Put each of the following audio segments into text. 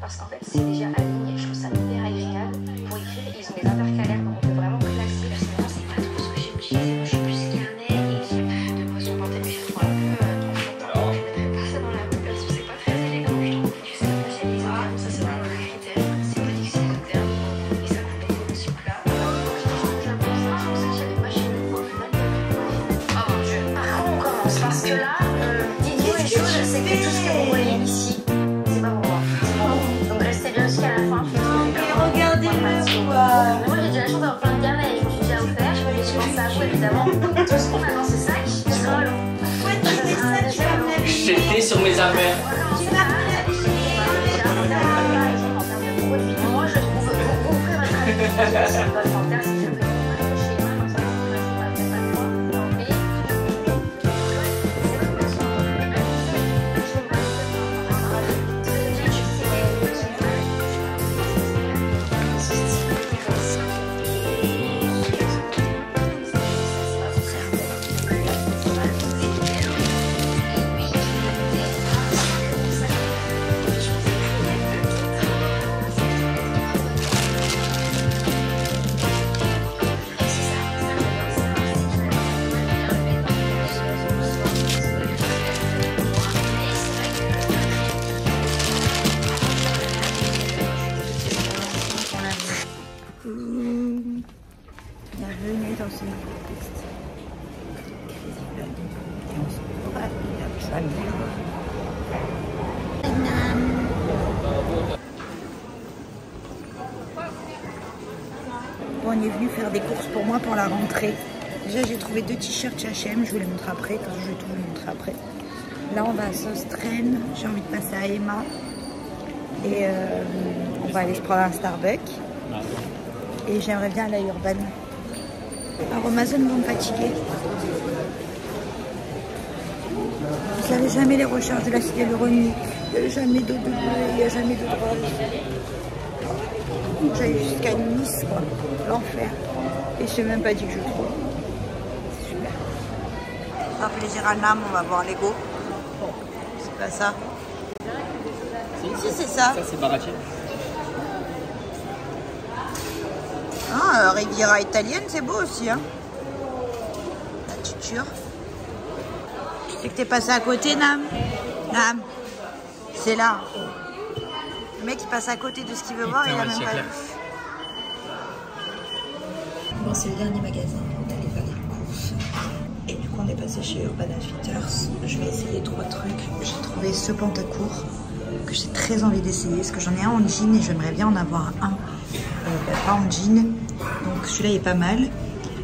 Parce qu'en fait c'est déjà aligné, je trouve ça hyper agréable pour écrire. Ils ont des intercalaires donc on peut vraiment classer. Personnellement c'est pas trop ce que j'ai utilisé, moi je suis plus carnet et type de boisson portée, mais je trouve un peu confrontant. Je mettrais pas ça dans la boule parce que c'est pas très élégant, je trouve. Tu sais, moi j'ai les termes, ça c'est vraiment le critère, c'est pas dictionnaire de termes et ça vous mettez dessus plat. J'avoue ça, je trouve ça j'avais pas chez nous au final. Oh mon dieu, par contre on commence parce que là, dites-vous une chose, c'est que tout ce que vous voyez ici, c'est pas pour moi. Donc restez bien jusqu'à la fin. Mais regardez-le quoi. Moi j'ai déjà la chance d'avoir plein de carnets et je me suis déjà offert. Je pense à vous évidemment. Tout ce qu'on a dans ce sac, je scroll. Pourquoi tu fais ça? Tu vas me l'abîmer. J'étais sur mes affaires. Tu vas me l'abîmer. En termes de produits, moi je trouve vous ferez votre avis. C'est votre commentaire si je peux chez moi, comme ça vous ne pas peut-être pas moi. Mais Bienvenue dans ce nouveau podcast. Et on se retrouve avec famille. Bon, on est venu faire des courses pour moi pour la rentrée. Déjà, j'ai trouvé 2 t-shirts H&M, je vous les montre après, quand je vais tout vous montrer après. Là, on va à Sostren, j'ai envie de passer à Emma. Et on va aller se prendre un Starbucks. Et j'aimerais bien aller à Urban. Alors Amazon vont me fatiguer. Vous savez jamais les recherches de l'acide hyaluronique. Il n'y a jamais d'eau de bleu, il n'y a jamais de drogue. J'allais jusqu'à Nice, quoi. L'enfer. Et je sais même pas dit que je trouve. C'est super. Par plaisir à Nam, on va voir Lego. Bon, c'est pas ça. Si, c'est ça. Ça, c'est Baratier. Ah, Riviera italienne, c'est beau aussi, hein. La tuture. Tu sais que t'es passé à côté, Nam? Nam, c'est là. Le mec, il passe à côté de ce qu'il veut voir et il a même pas vu. Bon, c'est le dernier magasin où on allait faire des courses. Et du coup, on est passé chez Urban Outfitters. Je vais essayer 3 trucs. J'ai trouvé ce pantacourt que j'ai très envie d'essayer parce que j'en ai un en jean et j'aimerais bien en avoir un pas en jean. Donc celui-là il est pas mal.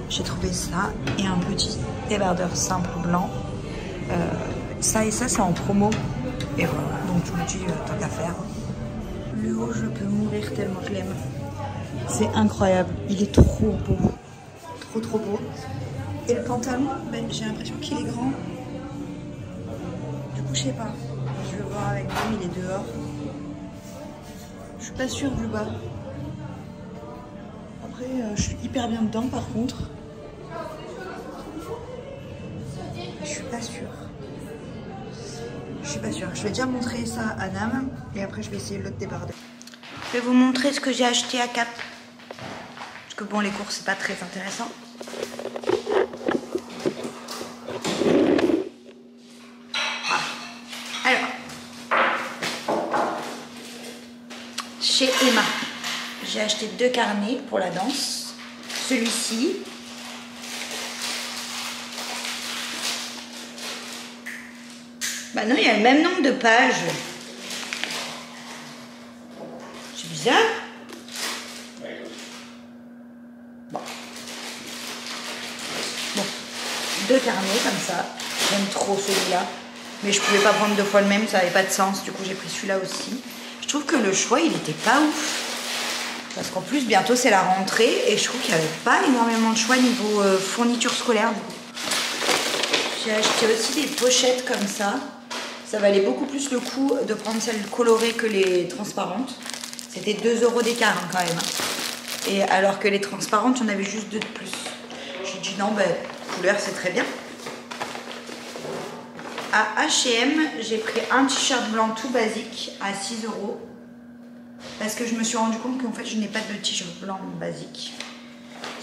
J'ai trouvé ça et un petit débardeur simple blanc. Ça et ça c'est en promo. Et voilà, donc je me dis tant qu'à faire. Le haut, je peux mourir tellement je l'aime. C'est incroyable, il est trop beau. Trop beau. Et le pantalon, ben, j'ai l'impression qu'il est grand. Du coup je sais pas. Je vais voir avec lui, il est dehors. Je suis pas sûre du bas. Après, je suis hyper bien dedans par contre. Je suis pas sûre. Je vais déjà montrer ça à Nam et après je vais essayer l'autre débardeur. Je vais vous montrer ce que j'ai acheté à Cap. Parce que bon, les courses c'est pas très intéressant. Voilà. Alors, chez Emma, j'ai acheté 2 carnets pour la danse. Celui-ci. Bah non, il y a le même nombre de pages. C'est bizarre. Bon. 2 carnets comme ça. J'aime trop celui-là. Mais je pouvais pas prendre 2 fois le même, ça n'avait pas de sens. Du coup, j'ai pris celui-là aussi. Je trouve que le choix, il était pas ouf. Parce qu'en plus, bientôt, c'est la rentrée. Et je trouve qu'il n'y avait pas énormément de choix niveau fourniture scolaire. J'ai acheté aussi des pochettes comme ça. Ça valait beaucoup plus le coup de prendre celles colorées que les transparentes. C'était 2 € d'écart hein, quand même. Et alors que les transparentes, j'en avais juste 2 de plus. J'ai dit non, ben, couleur c'est très bien. à H&M, j'ai pris un t-shirt blanc tout basique à 6 €. Parce que je me suis rendu compte qu'en fait, je n'ai pas de t-shirt blanc basique.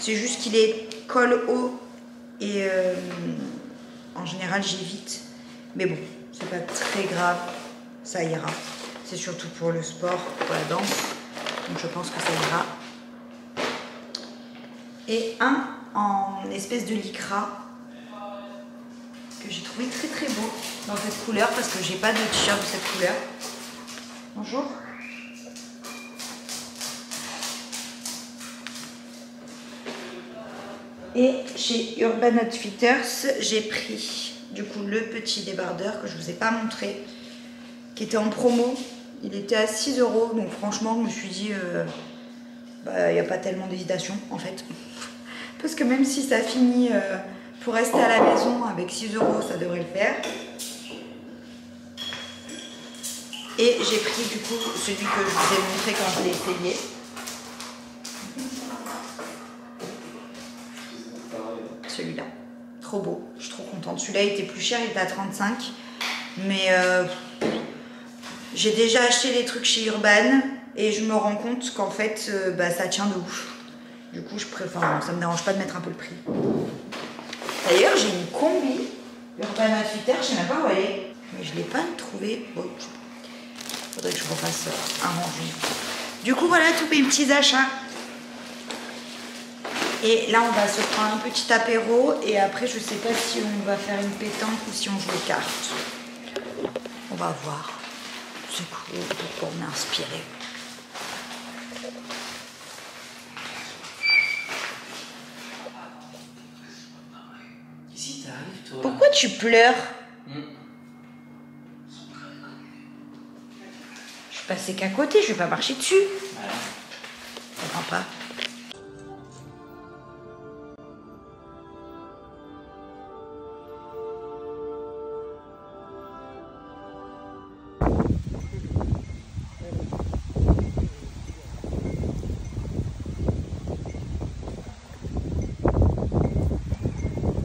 C'est juste qu'il est col haut et en général, j'évite. Mais bon, c'est pas très grave, ça ira. C'est surtout pour le sport, pour la danse. Donc je pense que ça ira. Et un en espèce de lycra que j'ai trouvé très très beau dans cette couleur parce que j'ai pas de t-shirt de cette couleur. Bonjour. Et chez Urban Outfitters, j'ai pris du coup le petit débardeur que je vous ai pas montré, qui était en promo. Il était à 6 €, donc franchement, je me suis dit, il n'y a pas tellement d'hésitation en fait. Parce que même si ça finit pour rester à la maison avec 6 €, ça devrait le faire. Et j'ai pris du coup celui que je vous ai montré quand je l'ai essayé. Celui-là, trop beau, je suis trop contente. Celui-là était plus cher, il était à 35. Mais j'ai déjà acheté des trucs chez Urban et je me rends compte qu'en fait ça tient de ouf. Du coup je préfère, ça me dérange pas de mettre un peu le prix. D'ailleurs j'ai une combi Urban Outfitters, je sais même pas où elle est, mais je l'ai pas trouvée. Bon, faudrait que je refasse un rangement. Du coup voilà tous mes petits achats. Et là on va se prendre un petit apéro et après je sais pas si on va faire une pétanque ou si on joue aux cartes. On va voir. C'est cool, pourquoi on est inspiré. Qu'est-ce qui t'arrive, toi? Pourquoi tu pleures? Je suis passée qu'à côté, je vais pas marcher dessus. Voilà.